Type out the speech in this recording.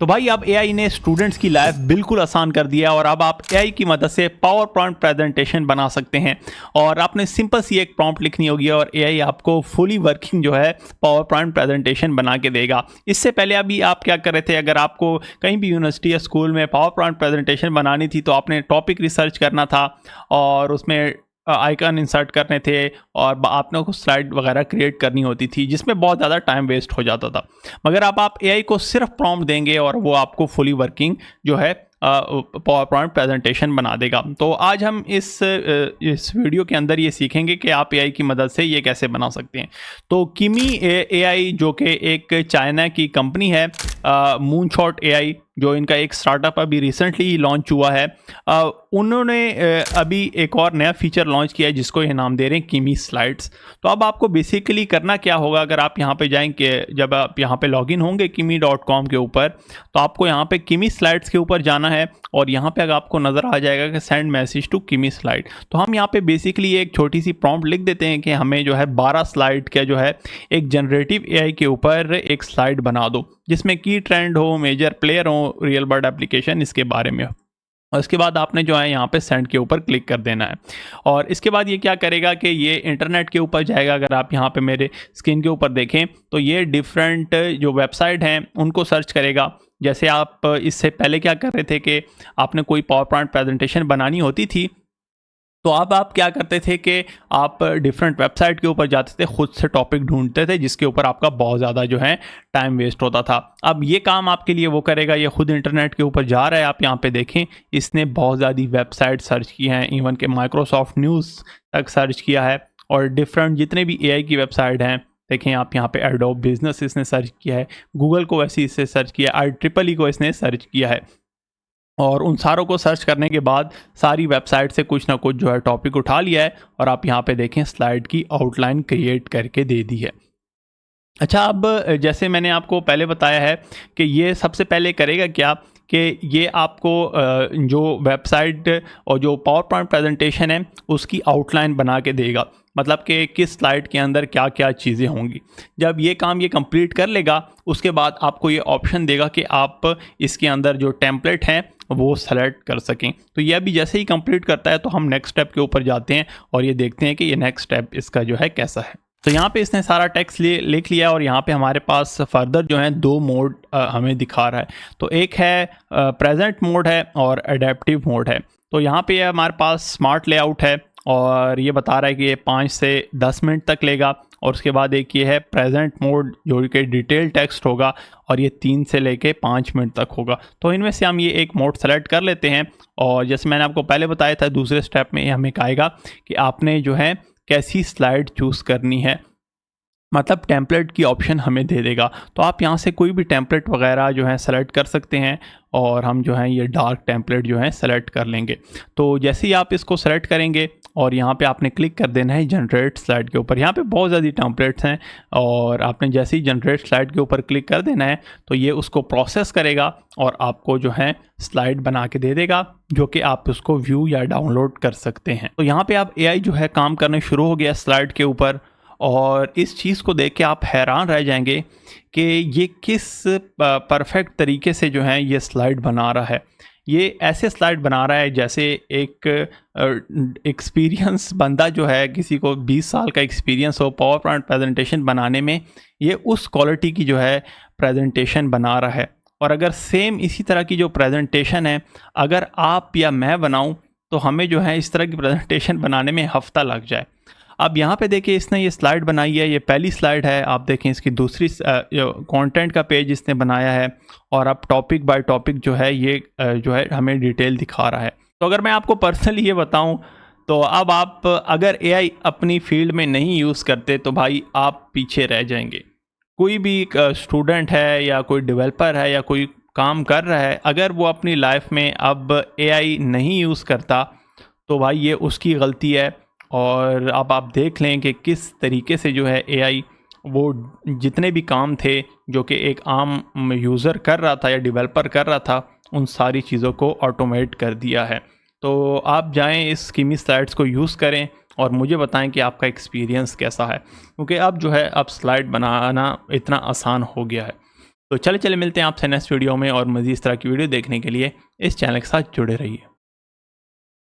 तो भाई अब एआई ने स्टूडेंट्स की लाइफ बिल्कुल आसान कर दिया है और अब आप एआई की मदद से पावर पॉइंट प्रेजेंटेशन बना सकते हैं। और आपने सिंपल सी एक प्रॉम्प्ट लिखनी होगी और एआई आपको फुली वर्किंग जो है पावर पॉइंट प्रेजेंटेशन बना के देगा। इससे पहले अभी आप क्या कर रहे थे, अगर आपको कहीं भी यूनिवर्सिटी या स्कूल में पावर पॉइंट प्रेजेंटेशन बनानी थी तो आपने टॉपिक रिसर्च करना था और उसमें आइकन इंसर्ट करने थे और आपने कुछ स्लाइड वगैरह क्रिएट करनी होती थी जिसमें बहुत ज़्यादा टाइम वेस्ट हो जाता था। मगर अब आप एआई को सिर्फ प्रॉम्प्ट देंगे और वो आपको फुली वर्किंग जो है पावर पॉइंट प्रेजेंटेशन बना देगा। तो आज हम इस वीडियो के अंदर ये सीखेंगे कि आप एआई की मदद से ये कैसे बना सकते हैं। तो किमी एआई जो कि एक चाइना की कंपनी है, मूनशॉट एआई जो इनका एक स्टार्टअप अभी रिसेंटली लॉन्च हुआ है, उन्होंने अभी एक और नया फीचर लॉन्च किया है जिसको ये नाम दे रहे हैं किमी स्लाइड्स। तो अब आपको बेसिकली करना क्या होगा, अगर आप यहाँ पे जाएंगे, जब आप यहाँ पे लॉगिन होंगे kimi.com के ऊपर, तो आपको यहाँ पे किमी स्लाइड्स के ऊपर जाना है और यहाँ पे अगर आपको नज़र आ जाएगा कि सेंड मैसेज टू किमी स्लाइड, तो हम यहाँ पे बेसिकली एक छोटी सी प्रॉम्प्ट लिख देते हैं कि हमें जो है 12 स्लाइड का जो है एक जनरेटिव एआई के ऊपर एक स्लाइड बना दो जिसमें की ट्रेंड हो, मेजर प्लेयर हो, रियल वर्ल्ड एप्लीकेशन इसके बारे में हो। और इसके बाद आपने जो है यहाँ पे सेंड के ऊपर क्लिक कर देना है और इसके बाद ये क्या करेगा कि ये इंटरनेट के ऊपर जाएगा। अगर आप यहाँ पे मेरे स्क्रीन के ऊपर देखें तो ये डिफरेंट जो वेबसाइट हैं उनको सर्च करेगा। जैसे आप इससे पहले क्या कर रहे थे कि आपने कोई पावर पॉइंट प्रेजेंटेशन बनानी होती थी तो अब आप क्या करते थे कि आप डिफरेंट वेबसाइट के ऊपर जाते थे, खुद से टॉपिक ढूंढते थे जिसके ऊपर आपका बहुत ज़्यादा जो है टाइम वेस्ट होता था। अब ये काम आपके लिए वो करेगा, ये खुद इंटरनेट के ऊपर जा रहा है। आप यहाँ पे देखें, इसने बहुत ज़्यादा वेबसाइट सर्च की हैं, इवन के माइक्रोसॉफ्ट न्यूज़ तक सर्च किया है और डिफरेंट जितने भी एआई की वेबसाइट हैं देखें आप यहाँ पे एडोब बिजनेस इसने सर्च किया है, गूगल को वैसे इससे सर्च किया, IEEE को इसने सर्च किया है और उन सारों को सर्च करने के बाद सारी वेबसाइट से कुछ ना कुछ जो है टॉपिक उठा लिया है और आप यहाँ पे देखें स्लाइड की आउटलाइन क्रिएट करके दे दी है। अच्छा, अब जैसे मैंने आपको पहले बताया है कि ये सबसे पहले करेगा क्या कि ये आपको जो वेबसाइट और जो पावर पॉइंट प्रेजेंटेशन है उसकी आउटलाइन बना के देगा, मतलब कि किस स्लाइड के अंदर क्या क्या चीज़ें होंगी। जब ये काम ये कंप्लीट कर लेगा उसके बाद आपको ये ऑप्शन देगा कि आप इसके अंदर जो टेम्पलेट हैं वो सेलेक्ट कर सकें। तो ये अभी जैसे ही कंप्लीट करता है तो हम नेक्स्ट स्टेप के ऊपर जाते हैं और ये देखते हैं कि ये नेक्स्ट स्टेप इसका जो है कैसा है। तो यहाँ पे इसने सारा टेक्स्ट लिख लिया और यहाँ पे हमारे पास फर्दर जो है 2 मोड हमें दिखा रहा है। तो एक है प्रेजेंट मोड है और एडेप्टिव मोड है। तो यहाँ पे हमारे पास स्मार्ट लेआउट है और ये बता रहा है कि ये 5 से 10 मिनट तक लेगा और उसके बाद एक ये है प्रेजेंट मोड जो कि डिटेल टेक्स्ट होगा और ये 3 से लेके 5 मिनट तक होगा। तो इनमें से हम ये एक मोड सेलेक्ट कर लेते हैं और जैसे मैंने आपको पहले बताया था दूसरे स्टेप में हमें कहेगा कि आपने जो है कैसी स्लाइड चूज़ करनी है, मतलब टेम्पलेट की ऑप्शन हमें दे देगा। तो आप यहाँ से कोई भी टेम्पलेट वगैरह जो है सेलेक्ट कर सकते हैं और हम जो है ये डार्क टेम्पलेट जो है सेलेक्ट कर लेंगे। तो जैसे ही आप इसको सेलेक्ट करेंगे और यहाँ पे आपने क्लिक कर देना है जनरेट स्लाइड के ऊपर। यहाँ पे बहुत ज़्यादा टेम्पलेट्स हैं और आपने जैसे ही जनरेट स्लाइड के ऊपर क्लिक कर देना है तो ये उसको प्रोसेस करेगा और आपको जो है स्लाइड बना के दे देगा जो कि आप उसको व्यू या डाउनलोड कर सकते हैं। तो यहाँ पे आप एआई जो है काम करने शुरू हो गया स्लाइड के ऊपर और इस चीज़ को देख के आप हैरान रह जाएंगे कि ये किस परफेक्ट तरीके से जो है ये स्लाइड बना रहा है। ये ऐसे स्लाइड बना रहा है जैसे एक एक्सपीरियंस बंदा जो है, किसी को 20 साल का एक्सपीरियंस हो पावर पॉइंट प्रेजेंटेशन बनाने में, ये उस क्वालिटी की जो है प्रेजेंटेशन बना रहा है। और अगर सेम इसी तरह की जो प्रेजेंटेशन है अगर आप या मैं बनाऊं तो हमें जो है इस तरह की प्रेजेंटेशन बनाने में हफ्ता लग जाए। अब यहाँ पे देखिए इसने ये स्लाइड बनाई है, ये पहली स्लाइड है। आप देखें इसकी दूसरी कंटेंट का पेज इसने बनाया है और अब टॉपिक बाय टॉपिक जो है ये जो है हमें डिटेल दिखा रहा है। तो अगर मैं आपको पर्सनली ये बताऊं तो अब आप अगर एआई अपनी फील्ड में नहीं यूज़ करते तो भाई आप पीछे रह जाएंगे। कोई भी स्टूडेंट है या कोई डेवलपर है या कोई काम कर रहा है, अगर वो अपनी लाइफ में अब एआई नहीं यूज़ करता तो भाई ये उसकी गलती है। और अब आप देख लें कि किस तरीके से जो है एआई वो जितने भी काम थे जो कि एक आम यूज़र कर रहा था या डेवलपर कर रहा था उन सारी चीज़ों को ऑटोमेट कर दिया है। तो आप जाएं इस किमी स्लाइड्स को यूज़ करें और मुझे बताएं कि आपका एक्सपीरियंस कैसा है, क्योंकि अब जो है अब स्लाइड बनाना इतना आसान हो गया है। तो चले चले मिलते हैं आपसे नेक्स्ट वीडियो में, और मज़ीद इस तरह की वीडियो देखने के लिए इस चैनल के साथ जुड़े रहिए।